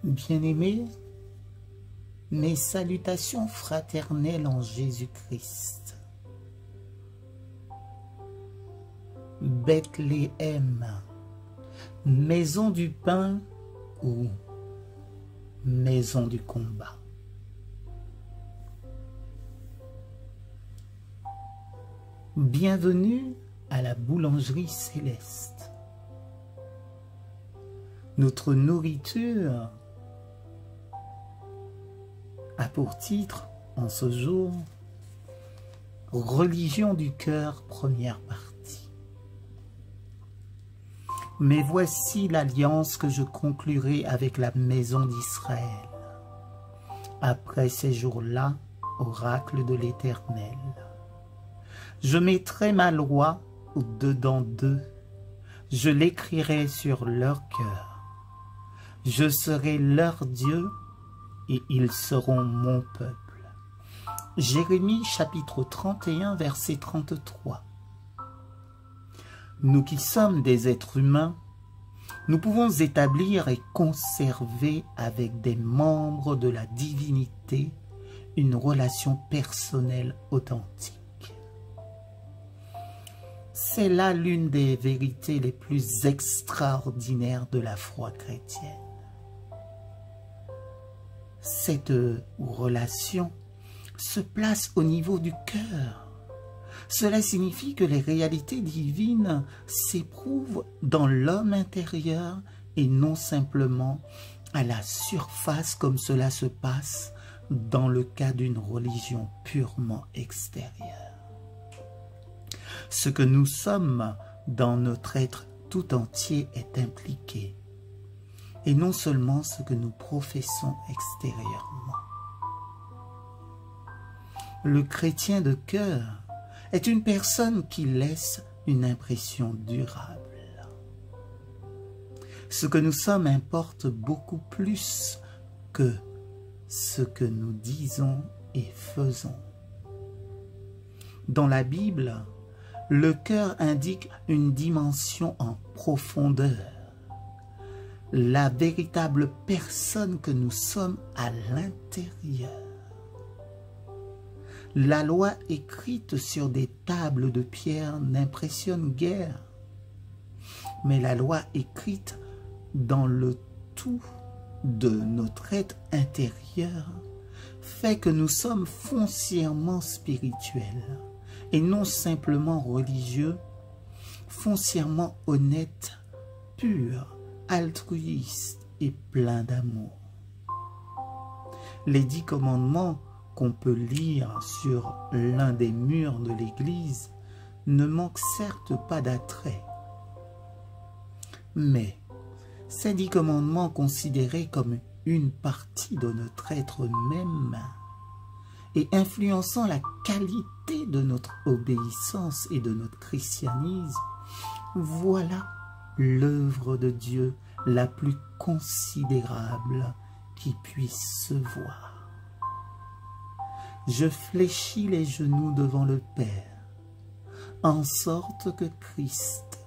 Bien-aimés, mes salutations fraternelles en Jésus-Christ. Bethléem, maison du pain ou maison du combat. Bienvenue à la boulangerie céleste. Notre nourriture a pour titre, en ce jour, Religion du cœur, première partie. Mais voici l'alliance que je conclurai avec la maison d'Israël. Après ces jours-là, oracle de l'Éternel. Je mettrai ma loi au-dedans d'eux, je l'écrirai sur leur cœur. Je serai leur Dieu et ils seront mon peuple. Jérémie chapitre 31 verset 33. Nous qui sommes des êtres humains, nous pouvons établir et conserver avec des membres de la divinité une relation personnelle authentique. C'est là l'une des vérités les plus extraordinaires de la foi chrétienne. Cette relation se place au niveau du cœur. Cela signifie que les réalités divines s'éprouvent dans l'homme intérieur et non simplement à la surface comme cela se passe dans le cas d'une religion purement extérieure. Ce que nous sommes dans notre être tout entier est impliqué, et non seulement ce que nous professons extérieurement. Le chrétien de cœur est une personne qui laisse une impression durable. Ce que nous sommes importe beaucoup plus que ce que nous disons et faisons. Dans la Bible, le cœur indique une dimension en profondeur, la véritable personne que nous sommes à l'intérieur. La loi écrite sur des tables de pierre n'impressionne guère, mais la loi écrite dans le tout de notre être intérieur fait que nous sommes foncièrement spirituels et non simplement religieux, foncièrement honnêtes, purs, altruistes et pleins d'amour. Les 10 commandements qu'on peut lire sur l'un des murs de l'église ne manquent certes pas d'attrait. Mais ces 10 commandements considérés comme une partie de notre être même et influençant la qualité de notre obéissance et de notre christianisme, voilà l'œuvre de Dieu la plus considérable qui puisse se voir. Je fléchis les genoux devant le Père, en sorte que Christ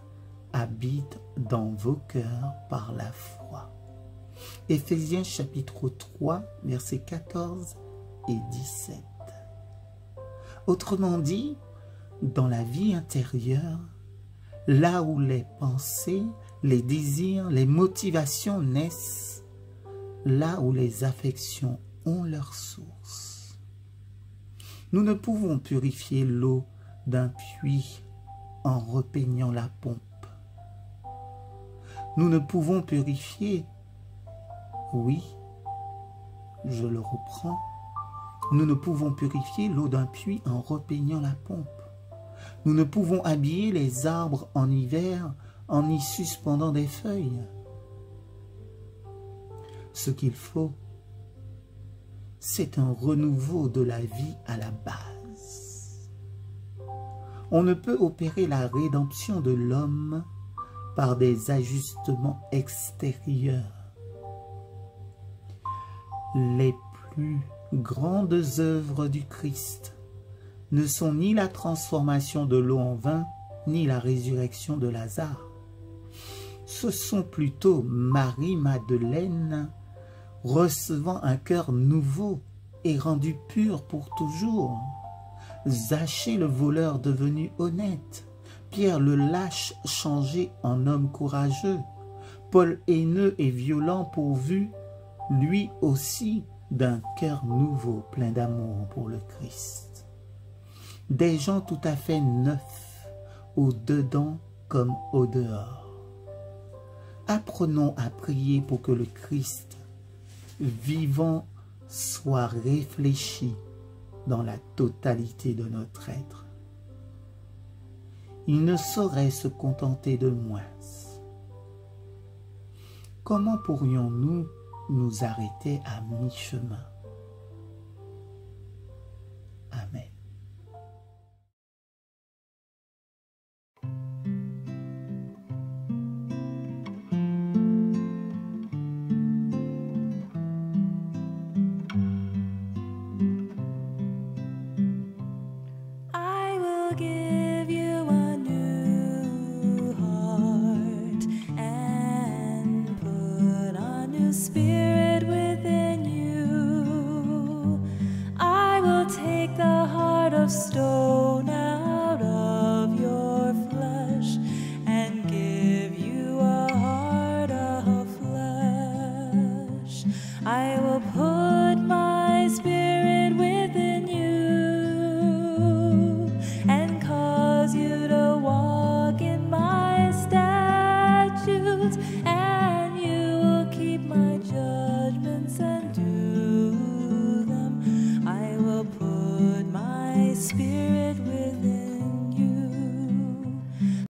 habite dans vos cœurs par la foi. Éphésiens chapitre 3, versets 14 et 17. Autrement dit, dans la vie intérieure, là où les pensées, les désirs, les motivations naissent, là où les affections ont leur source. Nous ne pouvons purifier l'eau d'un puits en repeignant la pompe. Nous ne pouvons purifier, oui, je le reprends, nous ne pouvons purifier l'eau d'un puits en repeignant la pompe. Nous ne pouvons habiller les arbres en hiver en y suspendant des feuilles. Ce qu'il faut, c'est un renouveau de la vie à la base. On ne peut opérer la rédemption de l'homme par des ajustements extérieurs. Les plus grandes œuvres du Christ ne sont ni la transformation de l'eau en vin, ni la résurrection de Lazare. Ce sont plutôt Marie-Madeleine recevant un cœur nouveau et rendu pur pour toujours. Zachée le voleur devenu honnête, Pierre le lâche changé en homme courageux, Paul haineux et violent pourvu, lui aussi, d'un cœur nouveau plein d'amour pour le Christ. Des gens tout à fait neufs, au dedans comme au dehors. Apprenons à prier pour que le Christ vivant soit réfléchi dans la totalité de notre être. Il ne saurait se contenter de moins. Comment pourrions-nous nous arrêter à mi-chemin? Amen.